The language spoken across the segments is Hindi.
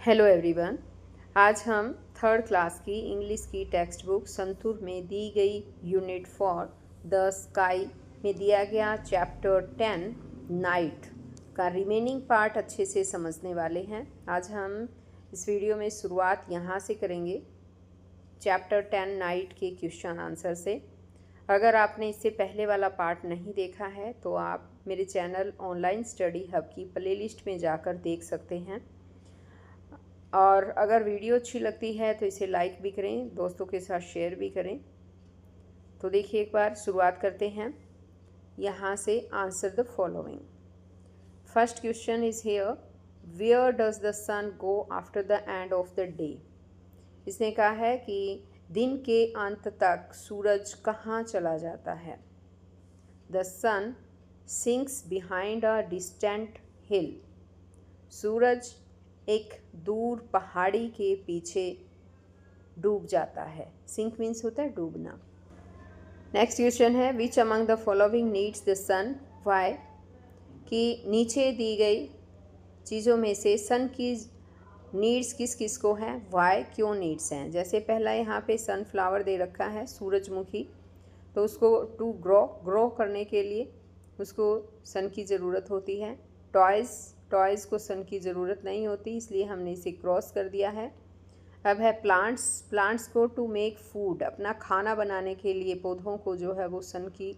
Hello everyone. आज हम थर्ड क्लास की इंग्लिश की टेक्स्ट बुक संतूर में दी गई यूनिट 4 द स्काई में दिया गया चैप्टर 10 नाइट का रिमेनिंग पार्ट अच्छे से समझने वाले हैं। आज हम इस वीडियो में शुरुआत यहाँ से करेंगे चैप्टर 10 नाइट के क्वेश्चन आंसर से। अगर आपने इससे पहले वाला पार्ट नहीं देखा है तो आप मेरे चैनल ऑनलाइन स्टडी हब की प्लेलिस्ट में जाकर देख सकते हैं। और अगर वीडियो अच्छी लगती है तो इसे लाइक भी करें, दोस्तों के साथ शेयर भी करें। तो देखिए एक बार शुरुआत करते हैं यहाँ से। Answer the following. First question is here, where does the sun go after the end of the day. इसने कहा है कि दिन के अंत तक सूरज कहाँ चला जाता है। The sun sinks behind a distant hill. सूरज एक दूर पहाड़ी के पीछे डूब जाता है। सिंक मीन्स होता है डूबना। नेक्स्ट क्वेश्चन है, which among the following needs the sun why. कि नीचे दी गई चीज़ों में से सन की नीड्स किस किस को हैं, वाई क्यों नीड्स हैं। जैसे पहला यहाँ पे सनफ्लावर दे रखा है, सूरजमुखी, तो उसको टू ग्रो करने के लिए उसको सन की ज़रूरत होती है। टॉयज़ को सन की ज़रूरत नहीं होती, इसलिए हमने इसे क्रॉस कर दिया है। अब है प्लांट्स को टू मेक फूड, अपना खाना बनाने के लिए पौधों को जो है वो सन की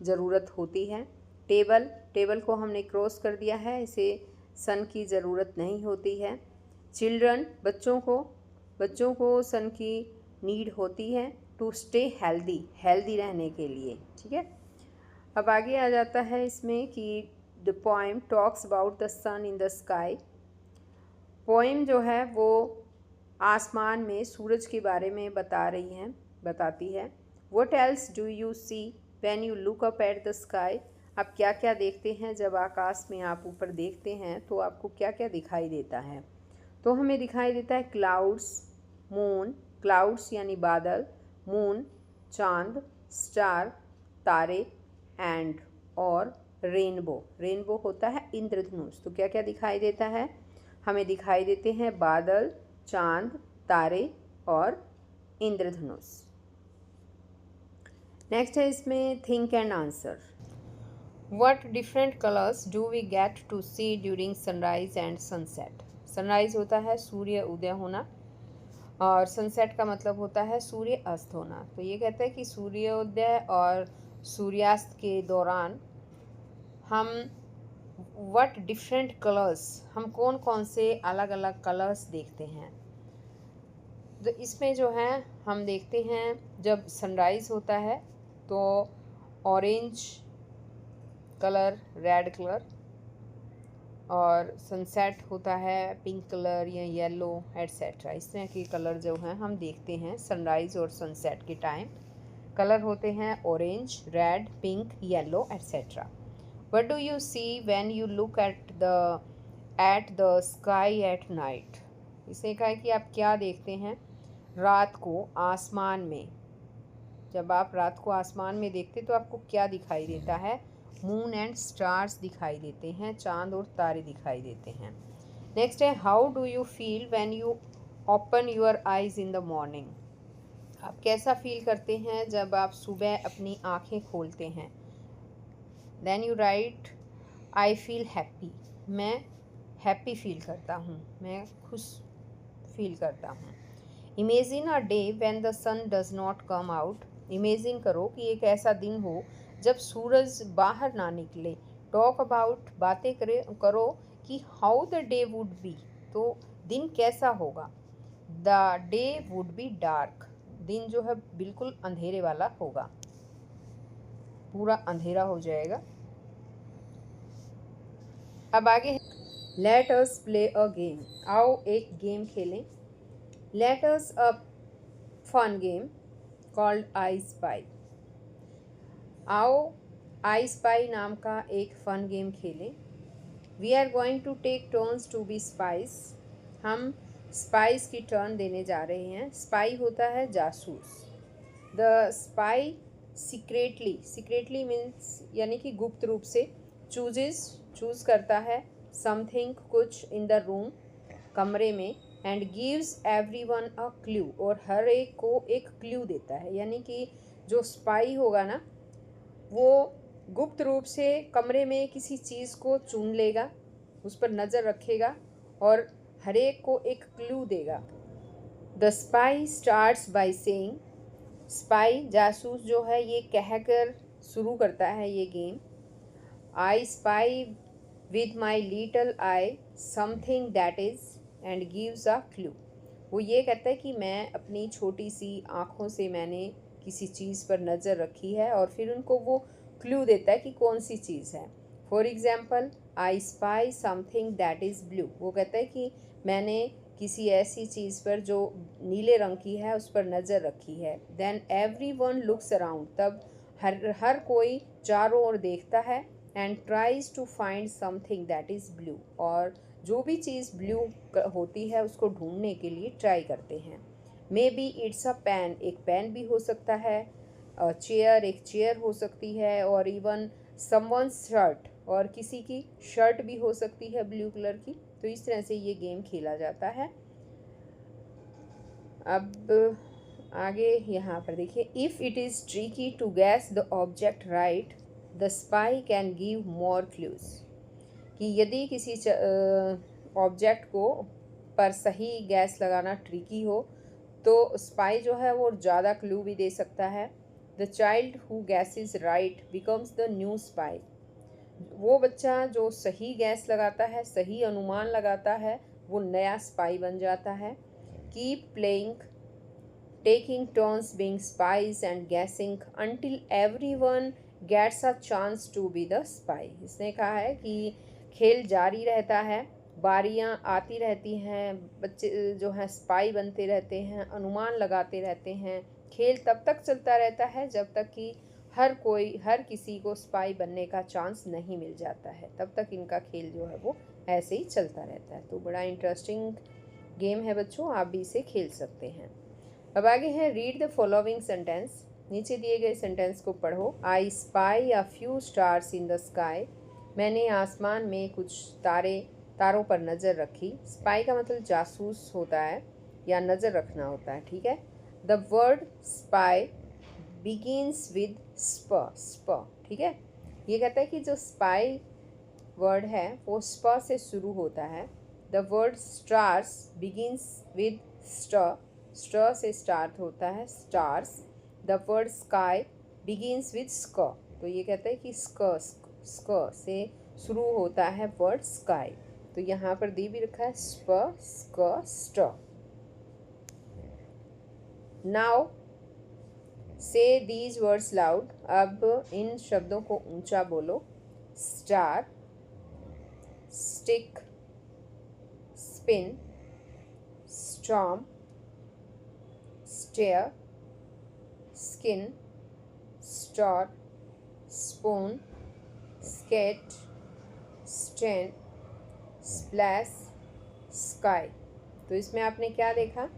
ज़रूरत होती है। टेबल को हमने क्रॉस कर दिया है, इसे सन की ज़रूरत नहीं होती है। चिल्ड्रन, बच्चों को सन की नीड होती है टू स्टे हेल्दी रहने के लिए। ठीक है, अब आगे आ जाता है इसमें कि the poem talks about the sun in the sky. Poem जो है वो आसमान में सूरज के बारे में बताती है। What else do you see when you look up at the sky. आप क्या क्या देखते हैं जब आकाश में आप ऊपर देखते हैं तो आपको क्या क्या दिखाई देता है। तो हमें दिखाई देता है क्लाउड्स यानी बादल, मून चांद, स्टार तारे, एंड और रेनबो होता है इंद्रधनुष। तो क्या क्या दिखाई देता है, हमें दिखाई देते हैं बादल, चांद, तारे और इंद्रधनुष। नेक्स्ट है इसमें think and answer. What different colours do we get to see during sunrise and sunset. Sunrise होता है सूर्य उदय होना और सनसेट का मतलब होता है सूर्य अस्त होना। तो ये कहता है कि सूर्योदय और सूर्यास्त के दौरान हम व्हाट डिफरेंट कलर्स, हम कौन कौन से अलग अलग कलर्स देखते हैं। तो इसमें जो है हम देखते हैं जब सनराइज़ होता है तो ऑरेंज कलर, रेड कलर, और सनसेट होता है पिंक कलर या येलो एट्सेट्रा। इस तरह के कलर जो हैं हम देखते हैं सनराइज़ और सनसेट के टाइम। कलर होते हैं orange, red, pink, yellow etcetera. What do you see when you look at the sky at night? इसे कहा है कि आप क्या देखते हैं रात को आसमान में। जब आप रात को आसमान में देखते तो आपको क्या दिखाई देता है, मून एंड स्टार्स दिखाई देते हैं, चांद और तारे दिखाई देते हैं। नेक्स्ट है, how do you feel when you open your eyes in the morning. आप कैसा फील करते हैं जब आप सुबह अपनी आँखें खोलते हैं। Then you write, I feel happy, मैं हैप्पी फील करता हूँ, मैं खुश फील करता हूँ। Imagine a day when the sun does not come out. Imagine करो कि एक ऐसा दिन हो जब सूरज बाहर ना निकले। टॉक अबाउट, बातें करो कि how the day would be, तो दिन कैसा होगा। The day would be dark, दिन जो है बिल्कुल अंधेरे वाला होगा, पूरा अंधेरा हो जाएगा। अब आगे है, let us play a game. आओ एक गेम खेलें। Let us a fun game called I spy. आओ आई स्पाई नाम का एक फन गेम खेलें। We are going to take turns to be spies. हम स्पाइस की टर्न देने जा रहे हैं। स्पाई होता है जासूस। द स्पाई सीक्रेटली मीन्स यानी कि गुप्त रूप से, चूज़ करता है समथिंग कुछ, इन द रूम कमरे में, and gives everyone a clue, और हर एक को एक क्लू देता है। यानी कि जो स्पाई होगा ना, वो गुप्त रूप से कमरे में किसी चीज़ को चुन लेगा, उस पर नज़र रखेगा और हर एक को एक क्लू देगा। The spy starts by saying, spy जासूस जो है ये कहकर शुरू करता है ये game. I spy with my little I something that is and gives a clue. वो ये कहता है कि मैं अपनी छोटी सी आँखों से मैंने किसी चीज़ पर नज़र रखी है, और फिर उनको वो क्लू देता है कि कौन सी चीज़ है। For example, I spy something that is blue, वो कहता है कि मैंने किसी ऐसी चीज़ पर जो नीले रंग की है उस पर नज़र रखी है। Then everyone looks around, तब हर कोई चारों ओर देखता है। And tries to find something that is blue, और जो भी चीज़ ब्लू होती है उसको ढूंढने के लिए ट्राई करते हैं। Maybe it's a pen, एक पेन भी हो सकता है, चेयर, एक चेयर हो सकती है, और इवन समवन्स शर्ट, और किसी की शर्ट भी हो सकती है ब्लू कलर की। तो इस तरह से ये गेम खेला जाता है। अब आगे यहाँ पर देखिए, if it is tricky to guess the object right the spy can give more clues, कि यदि किसी ऑब्जेक्ट को पर सही गैस लगाना ट्रिकी हो तो स्पाई जो है वो ज़्यादा क्लू भी दे सकता है। The child who gases right becomes the new spy, वो बच्चा जो सही गैस लगाता है, सही अनुमान लगाता है, वो नया स्पाई बन जाता है। Keep playing, taking turns being spies and guessing until everyone gets a chance to be the spy। इसने कहा है कि खेल जारी रहता है, बारियां आती रहती हैं, बच्चे जो हैं स्पाई बनते रहते हैं, अनुमान लगाते रहते हैं। खेल तब तक चलता रहता है जब तक कि हर किसी को स्पाई बनने का चांस नहीं मिल जाता है, तब तक इनका खेल जो है वो ऐसे ही चलता रहता है। तो बड़ा इंटरेस्टिंग गेम है बच्चों, आप भी इसे खेल सकते हैं। अब आगे है रीड द फॉलोइंग सेंटेंस, नीचे दिए गए सेंटेंस को पढ़ो। I spy a few stars in the sky, मैंने आसमान में कुछ तारों पर नज़र रखी। स्पाई का मतलब जासूस होता है या नज़र रखना होता है, ठीक है। The word spy begins with स्प, ठीक है। ये कहता है कि जो स्पाई वर्ड है वो स्प से शुरू होता है। The word stars begins with st से स्टार्ट होता है, stars. The word sky begins with sk, तो ये कहता है कि स्क से शुरू होता है वर्ड स्काई। तो यहाँ पर दी भी रखा है स्प, स्क, स्ट। नाउ से दीज वर्ड्स लाउड, अब इन शब्दों को ऊंचा बोलो। Star, stick, spin, storm, stair, skin, store, spoon, skate, stand, splash, sky. तो इसमें आपने क्या देखा,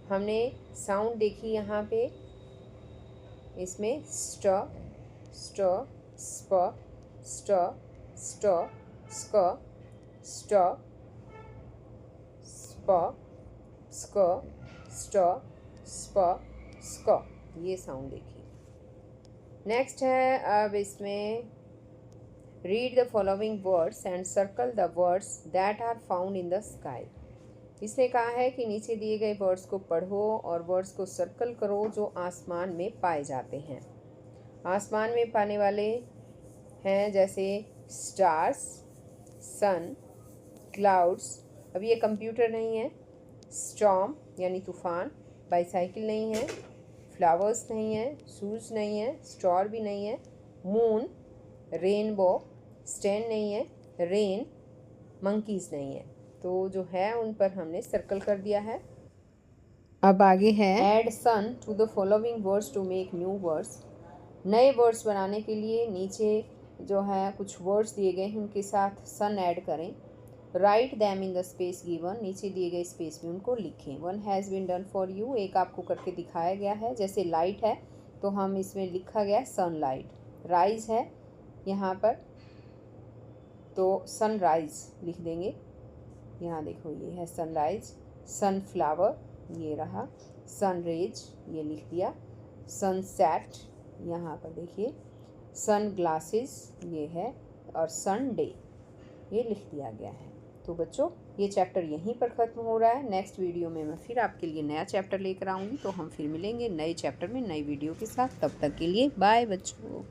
हमने साउंड देखी यहाँ पे, इसमें स्ट, स्ट, स्प, स्ट, स्ट, स्क, स्ट, स्प, स्क, स्ट, स्प, स्क, ये साउंड देखी। नेक्स्ट है अब इसमें read the following words and circle the words that are found in the sky. इसने कहा है कि नीचे दिए गए वर्ड्स को पढ़ो और वर्ड्स को सर्कल करो जो आसमान में पाए जाते हैं। आसमान में पाने वाले हैं जैसे स्टार्स, सन, क्लाउड्स, अब ये कंप्यूटर नहीं है, स्टॉर्म यानी तूफान, बाईसाइकिल नहीं है, फ्लावर्स नहीं है, शूज़ नहीं है, स्टोर भी नहीं है, मून, रेनबो, स्टैंड नहीं है, रेन, मंकीज़ नहीं है। तो जो है उन पर हमने सर्कल कर दिया है। अब आगे है add sun to the following words to make new words. नए वर्ड्स बनाने के लिए नीचे जो है कुछ वर्ड्स दिए गए हैं उनके साथ सन ऐड करें। Write them in the space given, नीचे दिए गए स्पेस में उनको लिखें। One has been done for you, एक आपको करके दिखाया गया है। जैसे लाइट है तो हम इसमें लिखा गया सनलाइट। राइज है यहाँ पर तो सनराइज लिख देंगे, यहाँ देखो ये है सनराइज, सनफ्लावर ये रहा, सनरेज ये लिख दिया, सनसेट यहाँ पर देखिए, सन ग्लासेस ये है, और संडे ये लिख दिया गया है। तो बच्चों ये चैप्टर यहीं पर ख़त्म हो रहा है। नेक्स्ट वीडियो में मैं फिर आपके लिए नया चैप्टर लेकर आऊँगी, तो हम फिर मिलेंगे नए चैप्टर में नई वीडियो के साथ। तब तक के लिए बाय बच्चों।